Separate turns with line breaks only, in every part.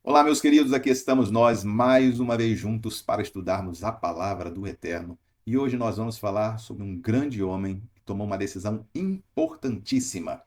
Olá, meus queridos, aqui estamos nós mais uma vez juntos para estudarmos a palavra do Eterno. E hoje nós vamos falar sobre um grande homem que tomou uma decisão importantíssima.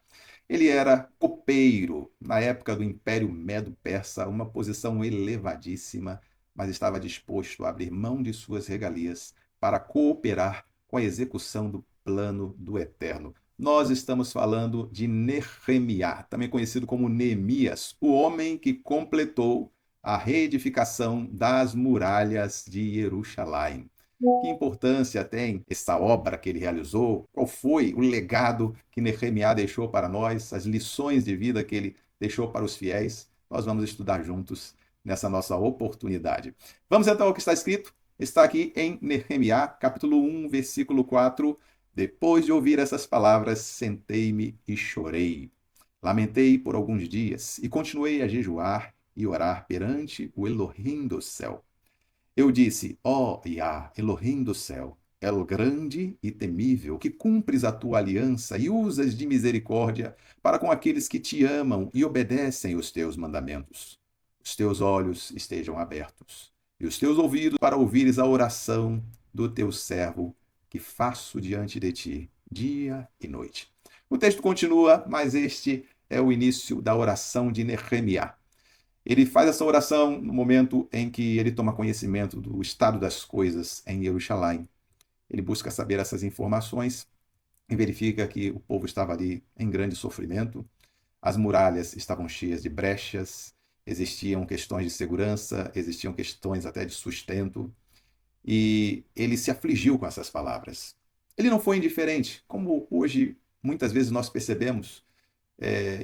Ele era copeiro na época do Império Medo-Persa, uma posição elevadíssima, mas estava disposto a abrir mão de suas regalias para cooperar com a execução do plano do Eterno. Nós estamos falando de Nehemiá, também conhecido como Neemias, o homem que completou a reedificação das muralhas de Jerusalém. Que importância tem essa obra que ele realizou? Qual foi o legado que Nehemiá deixou para nós? As lições de vida que ele deixou para os fiéis? Nós vamos estudar juntos nessa nossa oportunidade. Vamos então ao que está escrito? Está aqui em Nehemiá, capítulo 1, versículo 4. Depois de ouvir essas palavras, sentei-me e chorei. Lamentei por alguns dias e continuei a jejuar e orar perante o Elohim do céu. Eu disse: ó Yah, Elohim do céu, El grande e temível, que cumpres a tua aliança e usas de misericórdia para com aqueles que te amam e obedecem os teus mandamentos. Os teus olhos estejam abertos e os teus ouvidos para ouvires a oração do teu servo que faço diante de ti, dia e noite. O texto continua, mas este é o início da oração de Nehemiá. Ele faz essa oração no momento em que ele toma conhecimento do estado das coisas em Jerusalém. Ele busca saber essas informações e verifica que o povo estava ali em grande sofrimento, as muralhas estavam cheias de brechas, existiam questões de segurança, existiam questões até de sustento, e ele se afligiu com essas palavras. Ele não foi indiferente, como hoje muitas vezes nós percebemos,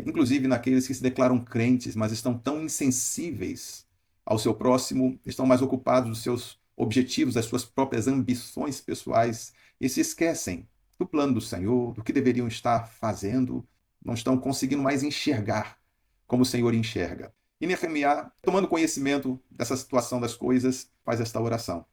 inclusive naqueles que se declaram crentes, mas estão tão insensíveis ao seu próximo, estão mais ocupados dos seus objetivos, das suas próprias ambições pessoais e se esquecem do plano do Senhor, do que deveriam estar fazendo, não estão conseguindo mais enxergar como o Senhor enxerga. E Nehemiá, tomando conhecimento dessa situação das coisas, faz esta oração.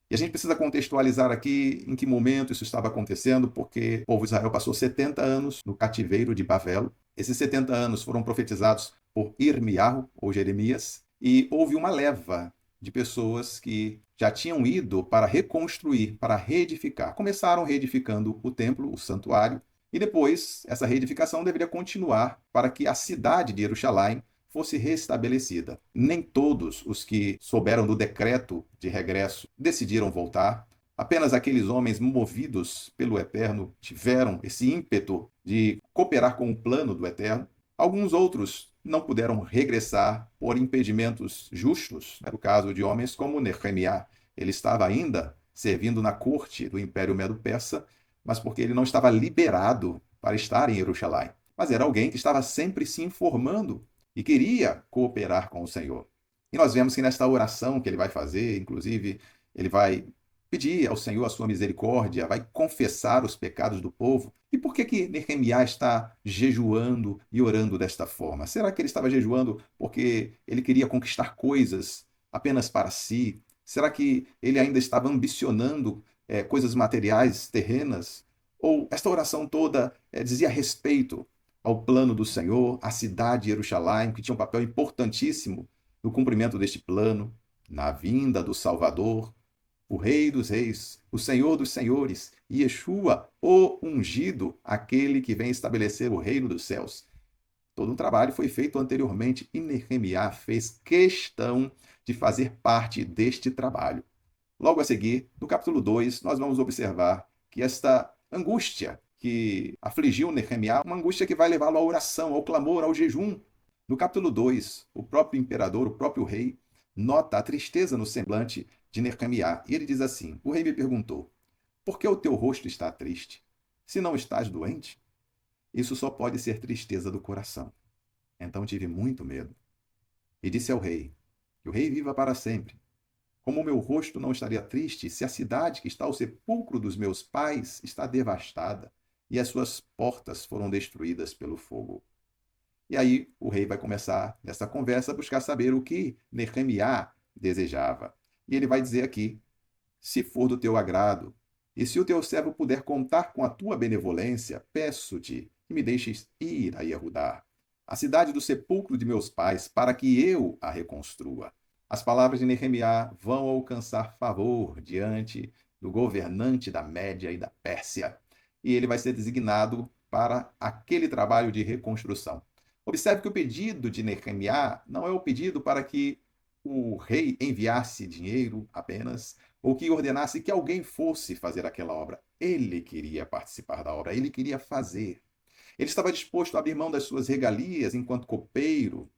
E a gente precisa contextualizar aqui em que momento isso estava acontecendo, porque o povo de Israel passou 70 anos no cativeiro de Babel. Esses 70 anos foram profetizados por Irmiarro, ou Jeremias, e houve uma leva de pessoas que já tinham ido para reconstruir, para reedificar. Começaram reedificando o templo, o santuário, e depois essa reedificação deveria continuar para que a cidade de Jerusalém fosse restabelecida. Nem todos os que souberam do decreto de regresso decidiram voltar. Apenas aqueles homens movidos pelo Eterno tiveram esse ímpeto de cooperar com o plano do Eterno. Alguns outros não puderam regressar por impedimentos justos. Era o caso de homens como Nehemiá. Ele estava ainda servindo na corte do Império Medo-Persa, mas porque ele não estava liberado para estar em Jerusalém. Mas era alguém que estava sempre se informando e queria cooperar com o Senhor. E nós vemos que nesta oração que ele vai fazer, inclusive, ele vai pedir ao Senhor a sua misericórdia, vai confessar os pecados do povo. E por que que Nehemiá está jejuando e orando desta forma? Será que ele estava jejuando porque ele queria conquistar coisas apenas para si? Será que ele ainda estava ambicionando coisas materiais, terrenas? Ou esta oração toda dizia respeito ao plano do Senhor, à cidade de Jerusalém, que tinha um papel importantíssimo no cumprimento deste plano, na vinda do Salvador, o Rei dos Reis, o Senhor dos Senhores, Yeshua, o ungido, aquele que vem estabelecer o reino dos céus. Todo um trabalho foi feito anteriormente e Nehemiá fez questão de fazer parte deste trabalho. Logo a seguir, no capítulo 2, nós vamos observar que esta angústia que afligiu Nehemiá, uma angústia que vai levá-lo à oração, ao clamor, ao jejum. No capítulo 2, o próprio imperador, o próprio rei, nota a tristeza no semblante de Nehemiá. E ele diz assim: o rei me perguntou, por que o teu rosto está triste? Se não estás doente? Isso só pode ser tristeza do coração. Então tive muito medo. E disse ao rei, que o rei viva para sempre. Como o meu rosto não estaria triste se a cidade que está ao sepulcro dos meus pais está devastada e as suas portas foram destruídas pelo fogo? E aí o rei vai começar, nessa conversa, a buscar saber o que Nehemiá desejava. E ele vai dizer aqui, se for do teu agrado, e se o teu servo puder contar com a tua benevolência, peço-te que me deixes ir a Yehudá, a cidade do sepulcro de meus pais, para que eu a reconstrua. As palavras de Neemiá vão alcançar favor diante do governante da Média e da Pérsia, e ele vai ser designado para aquele trabalho de reconstrução. Observe que o pedido de Neemiá não é o pedido para que o rei enviasse dinheiro apenas, ou que ordenasse que alguém fosse fazer aquela obra. Ele queria participar da obra, ele queria fazer. Ele estava disposto a abrir mão das suas regalias enquanto copeiro,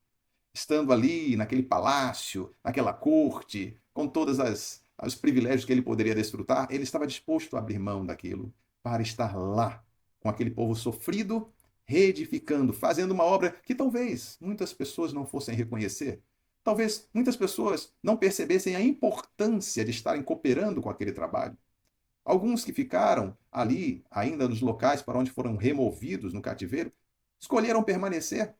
estando ali naquele palácio, naquela corte, com todos os privilégios que ele poderia desfrutar, ele estava disposto a abrir mão daquilo para estar lá, com aquele povo sofrido, reedificando, fazendo uma obra que talvez muitas pessoas não fossem reconhecer. Talvez muitas pessoas não percebessem a importância de estarem cooperando com aquele trabalho. Alguns que ficaram ali, ainda nos locais para onde foram removidos no cativeiro, escolheram permanecer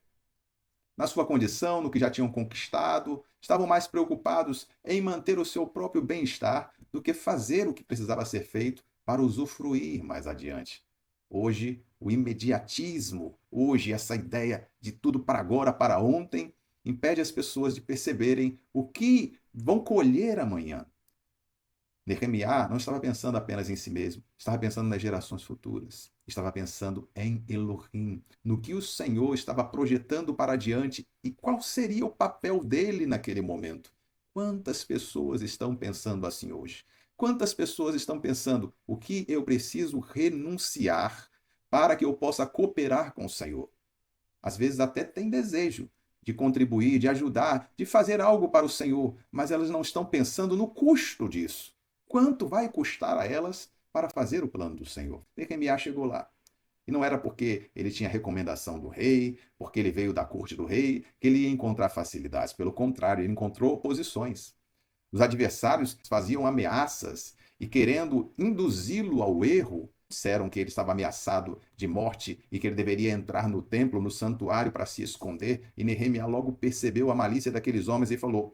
na sua condição, no que já tinham conquistado, estavam mais preocupados em manter o seu próprio bem-estar do que fazer o que precisava ser feito para usufruir mais adiante. Hoje, o imediatismo, hoje, essa ideia de tudo para agora, para ontem, impede as pessoas de perceberem o que vão colher amanhã. Nehemiá não estava pensando apenas em si mesmo, estava pensando nas gerações futuras, estava pensando em Elohim, no que o Senhor estava projetando para adiante e qual seria o papel dele naquele momento. Quantas pessoas estão pensando assim hoje? Quantas pessoas estão pensando o que eu preciso renunciar para que eu possa cooperar com o Senhor? Às vezes até têm desejo de contribuir, de ajudar, de fazer algo para o Senhor, mas elas não estão pensando no custo disso. Quanto vai custar a elas para fazer o plano do Senhor? Neemiá chegou lá. E não era porque ele tinha recomendação do rei, porque ele veio da corte do rei, que ele ia encontrar facilidades. Pelo contrário, ele encontrou oposições. Os adversários faziam ameaças e, querendo induzi-lo ao erro, disseram que ele estava ameaçado de morte e que ele deveria entrar no templo, no santuário, para se esconder. E Neemiá logo percebeu a malícia daqueles homens e falou: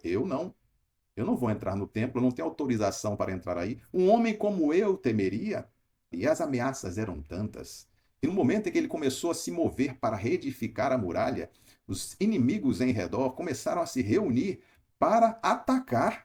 eu não vou entrar no templo, eu não tenho autorização para entrar aí. Um homem como eu temeria. E as ameaças eram tantas. E no momento em que ele começou a se mover para reedificar a muralha, os inimigos em redor começaram a se reunir para atacar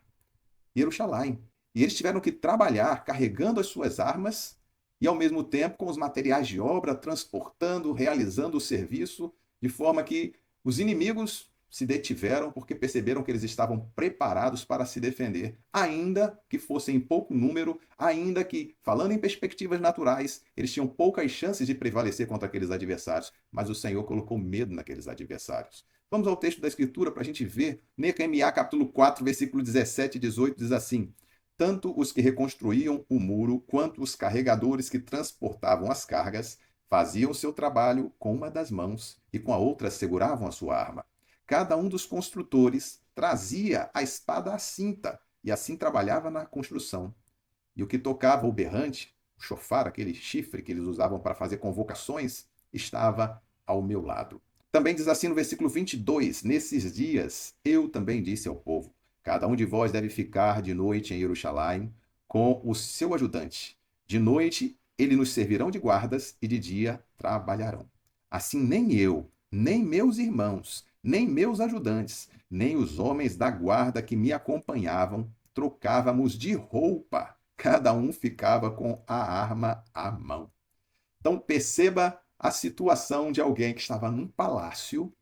Jerusalém. E eles tiveram que trabalhar carregando as suas armas e, ao mesmo tempo, com os materiais de obra, transportando, realizando o serviço, de forma que os inimigos se detiveram porque perceberam que eles estavam preparados para se defender, ainda que fossem em pouco número, ainda que, falando em perspectivas naturais, eles tinham poucas chances de prevalecer contra aqueles adversários, mas o Senhor colocou medo naqueles adversários. Vamos ao texto da Escritura para a gente ver. Neemiá, capítulo 4, versículo 17 e 18, diz assim: Tanto os que reconstruíam o muro, quanto os carregadores que transportavam as cargas, faziam o seu trabalho com uma das mãos e com a outra seguravam a sua arma. Cada um dos construtores trazia a espada à cinta e assim trabalhava na construção. E o que tocava o berrante, o chofar, aquele chifre que eles usavam para fazer convocações, estava ao meu lado. Também diz assim no versículo 22: Nesses dias eu também disse ao povo: Cada um de vós deve ficar de noite em Jerusalém com o seu ajudante. De noite eles nos servirão de guardas e de dia trabalharão. Assim nem eu, nem meus irmãos, nem meus ajudantes, nem os homens da guarda que me acompanhavam trocávamos de roupa. Cada um ficava com a arma à mão. Então perceba a situação de alguém que estava num palácio,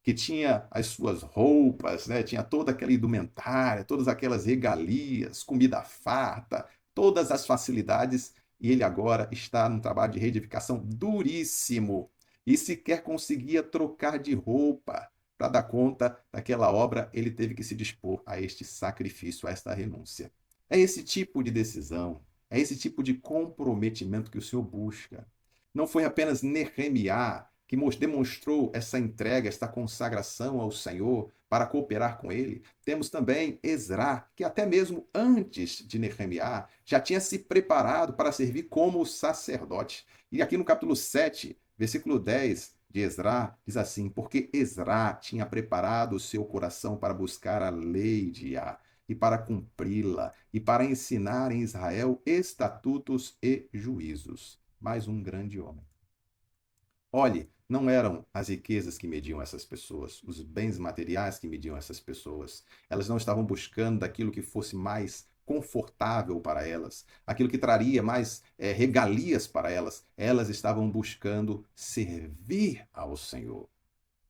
que tinha as suas roupas, né? Tinha toda aquela indumentária, todas aquelas regalias, comida farta, todas as facilidades, e ele agora está num trabalho de reedificação duríssimo e sequer conseguia trocar de roupa para dar conta daquela obra, ele teve que se dispor a este sacrifício, a esta renúncia. É esse tipo de decisão, é esse tipo de comprometimento que o Senhor busca. Não foi apenas Neemiá que demonstrou essa entrega, esta consagração ao Senhor para cooperar com ele. Temos também Ezra, que até mesmo antes de Neemiá já tinha se preparado para servir como sacerdote. E aqui no capítulo 7, versículo 10 de Ezra, diz assim: Porque Ezra tinha preparado o seu coração para buscar a lei de Yah e para cumpri-la, e para ensinar em Israel estatutos e juízos. Mais um grande homem. Olhe, Não eram as riquezas que mediam essas pessoas, os bens materiais que mediam essas pessoas. Elas não estavam buscando daquilo que fosse mais confortável para elas, aquilo que traria mais regalias para elas. Elas estavam buscando servir ao Senhor.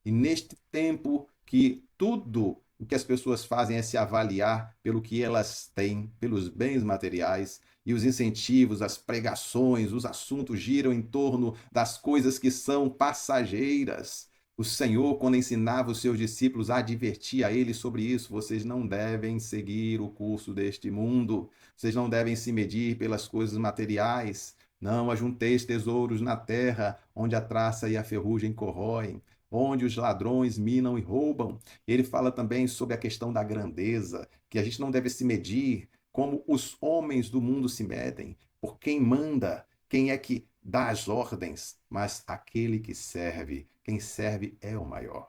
E neste tempo que tudo o que as pessoas fazem é se avaliar pelo que elas têm, pelos bens materiais, e os incentivos, as pregações, os assuntos giram em torno das coisas que são passageiras. O Senhor, quando ensinava os seus discípulos, advertia a eles sobre isso: vocês não devem seguir o curso deste mundo, vocês não devem se medir pelas coisas materiais. Não ajunteis tesouros na terra, onde a traça e a ferrugem corroem, onde os ladrões minam e roubam. Ele fala também sobre a questão da grandeza, que a gente não deve se medir como os homens do mundo se medem, por quem manda, quem é que dá as ordens, mas aquele que serve, quem serve é o maior.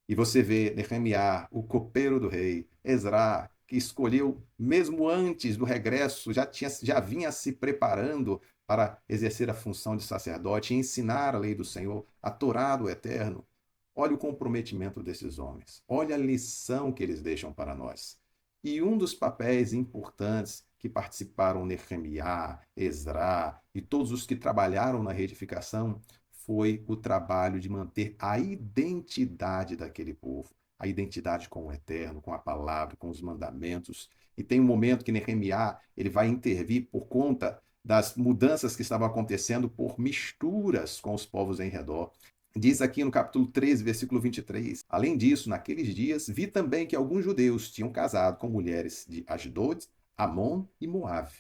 E você vê Nehemiá, o copeiro do rei, Ezra, que escolheu mesmo antes do regresso, já vinha se preparando para exercer a função de sacerdote e ensinar a lei do Senhor, a Torá do Eterno. Olha o comprometimento desses homens, olha a lição que eles deixam para nós. E um dos papéis importantes que participaram Nehemiá, Ezra e todos os que trabalharam na reedificação foi o trabalho de manter a identidade daquele povo, a identidade com o Eterno, com a palavra, com os mandamentos. E tem um momento que Nehemiá ele vai intervir por conta das mudanças que estavam acontecendo por misturas com os povos em redor. Diz aqui no capítulo 13, versículo 23. Além disso, naqueles dias, vi também que alguns judeus tinham casado com mulheres de Asdod, Amon e Moabe.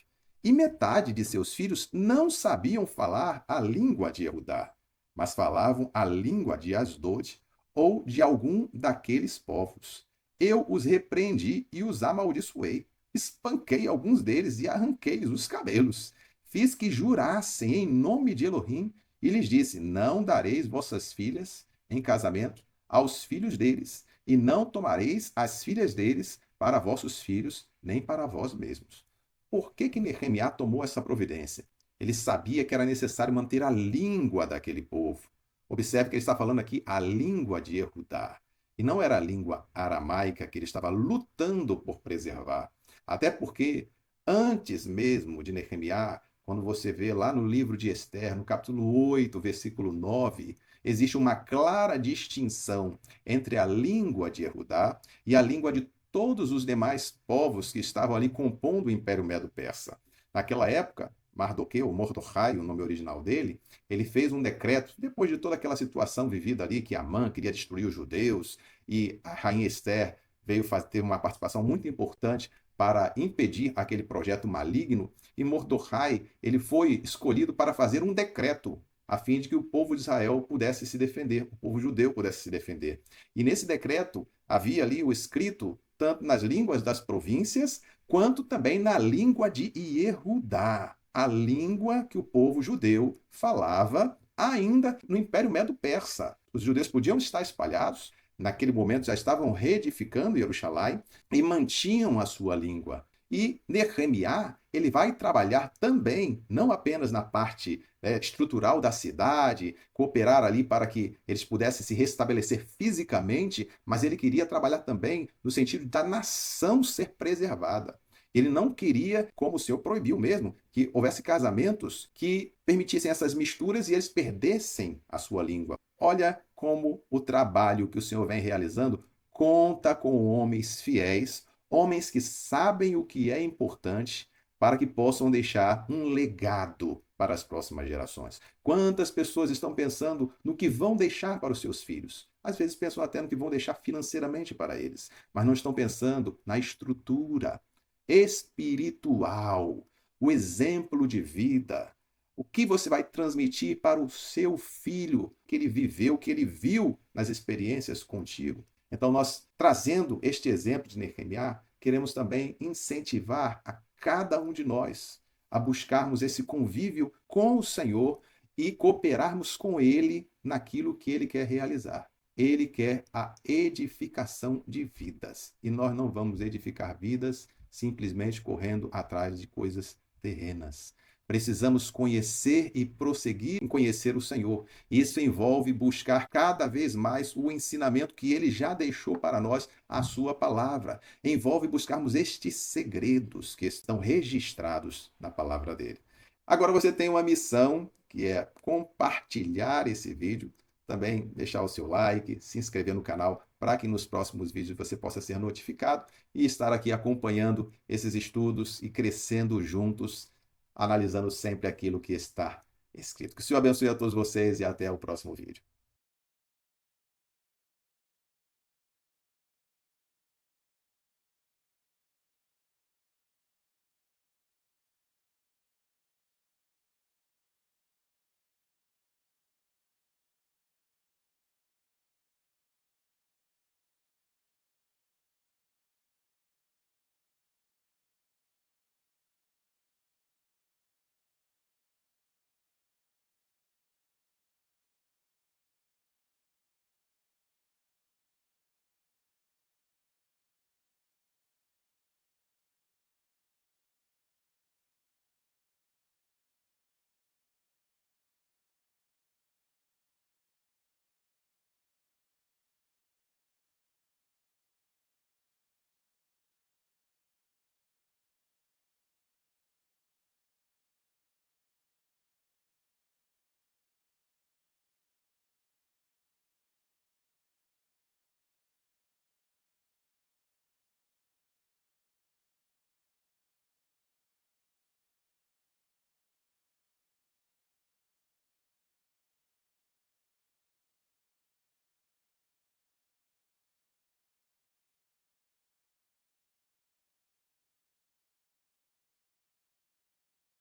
E metade de seus filhos não sabiam falar a língua de Eudá, mas falavam a língua de Asdod ou de algum daqueles povos. Eu os repreendi e os amaldiçoei. Espanquei alguns deles e arranquei-lhes os cabelos. Fiz que jurassem em nome de Elohim e lhes disse: não dareis vossas filhas em casamento aos filhos deles, e não tomareis as filhas deles para vossos filhos, nem para vós mesmos. Por que Nehemiá tomou essa providência? Ele sabia que era necessário manter a língua daquele povo. Observe que ele está falando aqui a língua de Yehudá. E não era a língua aramaica que ele estava lutando por preservar. Até porque, antes mesmo de Nehemiá, quando você vê lá no livro de Ester, no capítulo 8, versículo 9, existe uma clara distinção entre a língua de Yehudá e a língua de todos os demais povos que estavam ali compondo o Império Medo-Persa. Naquela época, Mardoqueu, Mordecai, o nome original dele, ele fez um decreto, depois de toda aquela situação vivida ali, que Amã queria destruir os judeus, e a rainha Ester veio ter uma participação muito importante para impedir aquele projeto maligno, e Mordecai ele foi escolhido para fazer um decreto a fim de que o povo de Israel pudesse se defender, o povo judeu pudesse se defender. E nesse decreto havia ali o escrito tanto nas línguas das províncias, quanto também na língua de Yehudá, a língua que o povo judeu falava ainda no Império Medo-Persa. Os judeus podiam estar espalhados, naquele momento já estavam reedificando Jerusalém e mantinham a sua língua. E Nehemiá, ele vai trabalhar também, não apenas na parte estrutural da cidade, cooperar ali para que eles pudessem se restabelecer fisicamente, mas ele queria trabalhar também no sentido da nação ser preservada. Ele não queria, como o Senhor proibiu mesmo, que houvesse casamentos que permitissem essas misturas e eles perdessem a sua língua. Olha como o trabalho que o Senhor vem realizando conta com homens fiéis, homens que sabem o que é importante para que possam deixar um legado para as próximas gerações. Quantas pessoas estão pensando no que vão deixar para os seus filhos? Às vezes pensam até no que vão deixar financeiramente para eles, mas não estão pensando na estrutura espiritual, o exemplo de vida. O que você vai transmitir para o seu filho que ele viveu, que ele viu nas experiências contigo? Então, nós, trazendo este exemplo de Nehemiá, queremos também incentivar a cada um de nós a buscarmos esse convívio com o Senhor e cooperarmos com Ele naquilo que Ele quer realizar. Ele quer a edificação de vidas. E nós não vamos edificar vidas simplesmente correndo atrás de coisas terrenas. Precisamos conhecer e prosseguir em conhecer o Senhor. Isso envolve buscar cada vez mais o ensinamento que ele já deixou para nós, a sua palavra. Envolve buscarmos estes segredos que estão registrados na palavra dele. Agora você tem uma missão, que é compartilhar esse vídeo, também deixar o seu like, se inscrever no canal para que nos próximos vídeos você possa ser notificado e estar aqui acompanhando esses estudos e crescendo juntos, analisando sempre aquilo que está escrito. Que o Senhor abençoe a todos vocês e até o próximo vídeo.